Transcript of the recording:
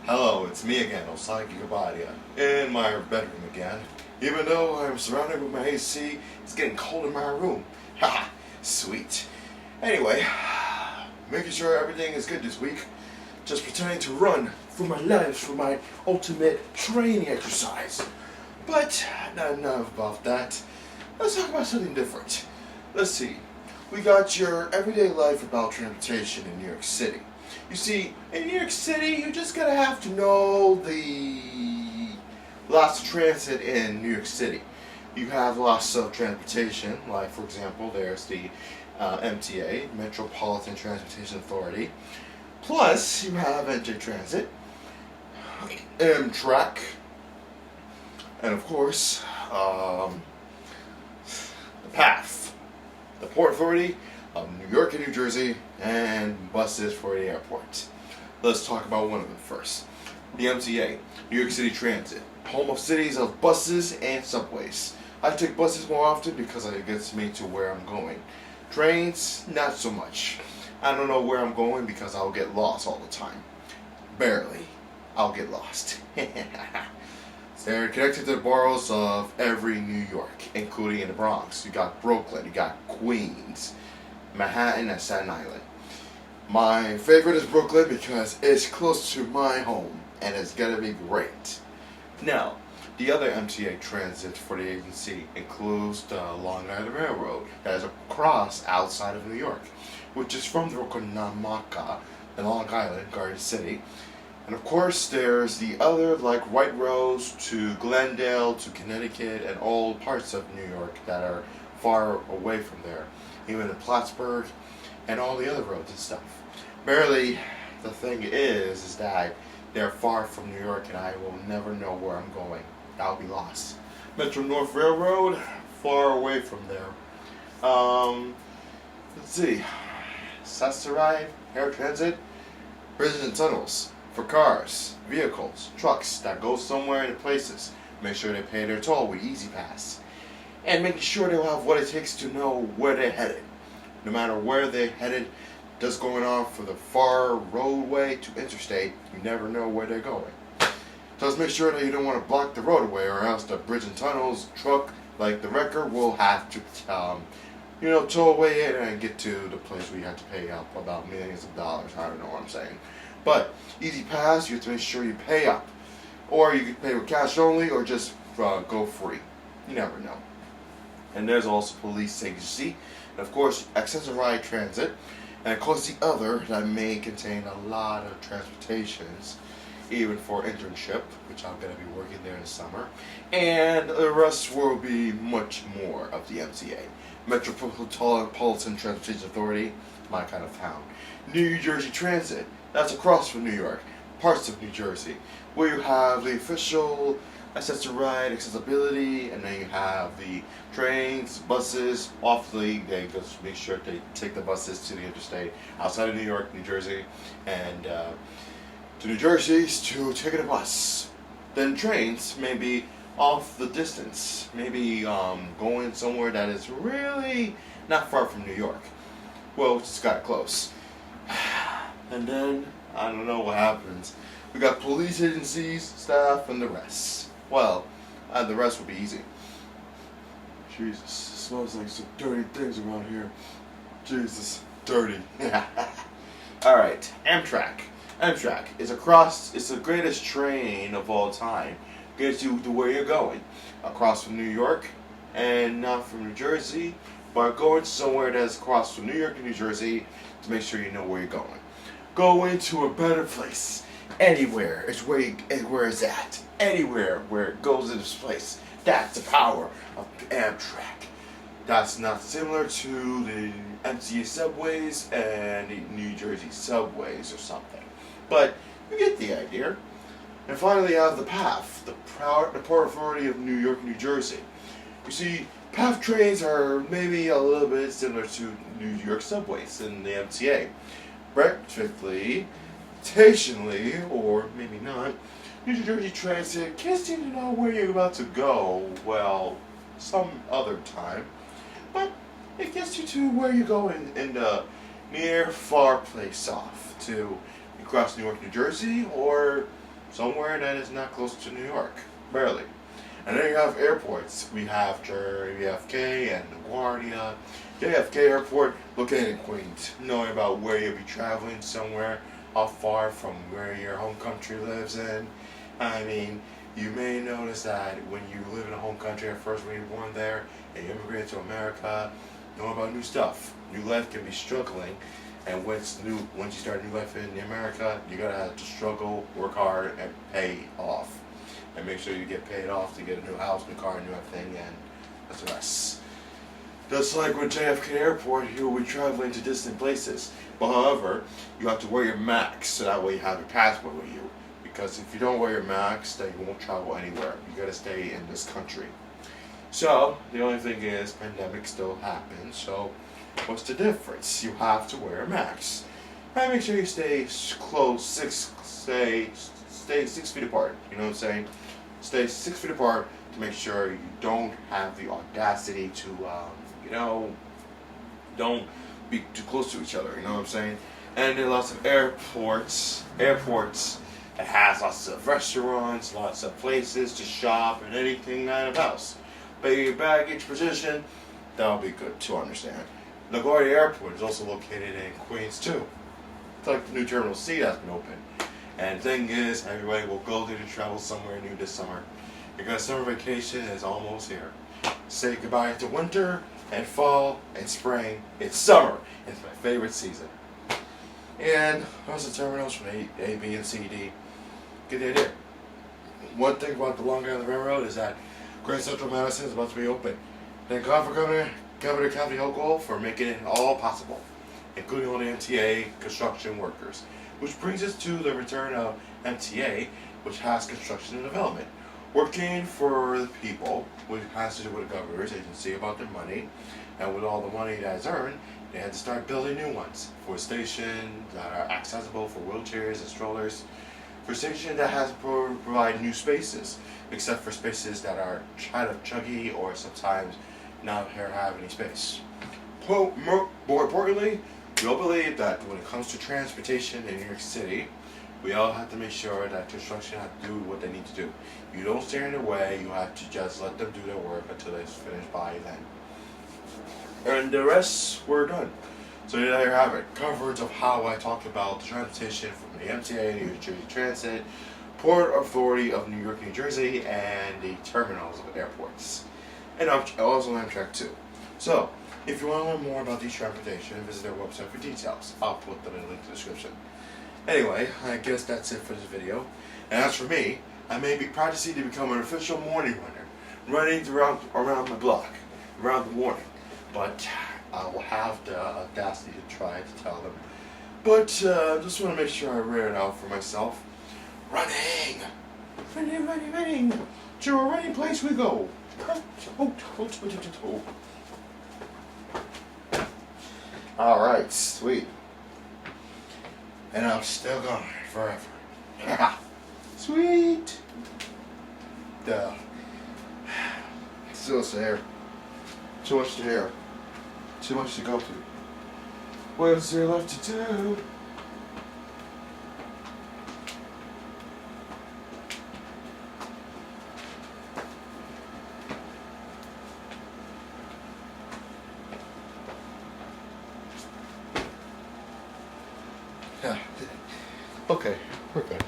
Hello, it's me again, Osagie Guobadia, in my bedroom again. Even though I'm surrounded with my AC, it's getting cold in my room. Haha, sweet. Anyway, making sure everything is good this week. Just pretending to run for my life for my ultimate training exercise. But not enough about that. Let's talk about something different. Let's see. We got your everyday life about transportation in New York City. You see, in New York City, you just gotta have to know the lots of transit in New York City. You have lots of transportation, like for example, there's the MTA, Metropolitan Transportation Authority. Plus, you have NJ Transit, Amtrak, and of course, the PATH, the Port Authority of New York and New Jersey, and buses for the airport. Let's talk about one of them first. The MTA, New York City Transit, home of cities of buses and subways. I take buses more often because it gets me to where I'm going. Trains, not so much. I don't know where I'm going because I'll get lost all the time. Barely. I'll get lost. They're connected to the boroughs of every New York, including in the Bronx. You got Brooklyn, you got Queens, Manhattan, and Staten Island. My favorite is Brooklyn because it's close to my home and it's gonna be great. Now, the other MTA transit for the agency includes the Long Island Railroad that is across outside of New York, which is from the Rokanamaka in Long Island, Garden City. And of course, there's the other like White Rose to Glendale to Connecticut and all parts of New York that are far away from there, even in Plattsburgh and all the other roads and stuff. Barely, the thing is that they're far from New York and I will never know where I'm going. I'll be lost. Metro North Railroad, far away from there. Let's see. Sassaride, Air Transit, bridges and tunnels for cars, vehicles, trucks that go somewhere in places. Make sure they pay their toll with Easy Pass. And making sure they'll have what it takes to know where they're headed. No matter where they're headed, just going on for the far roadway to interstate, you never know where they're going. Just make sure that you don't want to block the roadway or else the bridge and tunnels truck like the wrecker will have to tow away in and get to the place where you have to pay up about millions of dollars. I don't know what I'm saying. But Easy Pass, you have to make sure you pay up. Or you can pay with cash only or just go free. You never know. And there's also police agency. And of course, Accessory Transit. And of course the other that may contain a lot of transportations, even for internship, which I'm going to be working there in the summer. And the rest will be much more of the MTA. Metropolitan Transportation Authority, my kind of town. New Jersey Transit, that's across from New York, parts of New Jersey, where you have the official accessibility, and then you have the trains, buses. Awfully, they just make sure they take the buses to the interstate outside of New York, New Jersey, and to New Jersey to take a bus. Then trains, maybe off the distance, maybe going somewhere that is really not far from New York. Well, it's kind of close. And then, I don't know what happens. We got police agencies, staff, and the rest. Well, the rest will be easy. Jesus, it smells like some dirty things around here. Jesus, dirty. Alright, Amtrak. Amtrak is it's the greatest train of all time. Gets you to where you're going. Across from New York, and not from New Jersey, but going somewhere that's across from New York and New Jersey to make sure you know where you're going. Go into a better place. Anywhere is where it's at. Anywhere where it goes in this place. That's the power of Amtrak. That's not similar to the MTA subways and the New Jersey subways or something. But you get the idea. And finally, I have the PATH, the Port Authority of New York, New Jersey. You see, PATH trains are maybe a little bit similar to New York subways and the MTA. Practically, occasionally, or maybe not, New Jersey Transit can't seem to know where you're about to go, well, some other time, but it gets you to where you're going in the near far place off to across New York, New Jersey, or somewhere that is not close to New York, barely. And then you have airports. We have JFK and LaGuardia. JFK Airport, located in Queens. Knowing about where you'll be traveling somewhere, how far from where your home country lives in. I mean, you may notice that when you live in a home country at first, when you're born there, and you immigrate to America, know about new stuff. New life can be struggling, and once you start a new life in America, you gotta have to struggle, work hard, and pay off, and make sure you get paid off to get a new house, new car, new everything, and that's a mess. Just like with JFK Airport, you will be traveling to distant places. But however, you have to wear your mask, so that way you have your passport with you. Because if you don't wear your mask, then you won't travel anywhere. You gotta stay in this country. So, the only thing is, pandemic still happens, so what's the difference? You have to wear a mask. And make sure you stay close, stay 6 feet apart, you know what I'm saying? Stay 6 feet apart to make sure you don't have the audacity to, don't be too close to each other, you know what I'm saying? And there are lots of airports, it has lots of restaurants, lots of places to shop and anything out of house. Pay your baggage position, that'll be good to understand. LaGuardia Airport is also located in Queens too. It's like the new Terminal C that's been opened. And the thing is, everybody will go there to travel somewhere new this summer. Because summer vacation is almost here. Say goodbye to winter and fall and spring. It's summer. It's my favorite season. And those are the terminals from A, B, and C, D. Get the idea. One thing about the Long Island Railroad is that Grand Central Madison is about to be open. Thank God for Governor Kathy Hochul for making it all possible, including all the MTA construction workers. Which brings us to the return of MTA, which has construction and development. Working for the people, which has to do with the governor's agency about their money, and with all the money that is earned, they had to start building new ones for stations that are accessible for wheelchairs and strollers, for stations that has to provide new spaces, except for spaces that are kind of chuggy or sometimes not have any space. More importantly, we all believe that when it comes to transportation in New York City, we all have to make sure that construction have to do what they need to do. You don't stand in their way, you have to just let them do their work until it's finished by then. And the rest, we're done. So there you have it, coverage of how I talk about the transportation from the MTA, New Jersey Transit, Port Authority of New York, New Jersey, and the terminals of airports. And also Amtrak too. So, if you want to learn more about these transportation, visit their website for details. I'll put them in the link in the description. Anyway, I guess that's it for this video. And as for me, I may be practicing to become an official morning runner, running around my block, around the morning. But I will have the audacity to try to tell them. But just want to make sure I read it out for myself. Running! To a running place we go. Alright, sweet. And I'm still going forever. Sweet! Duh. Still there. Too much to hear. Too much to go through. What is there left to do? Yeah. Okay, we're good.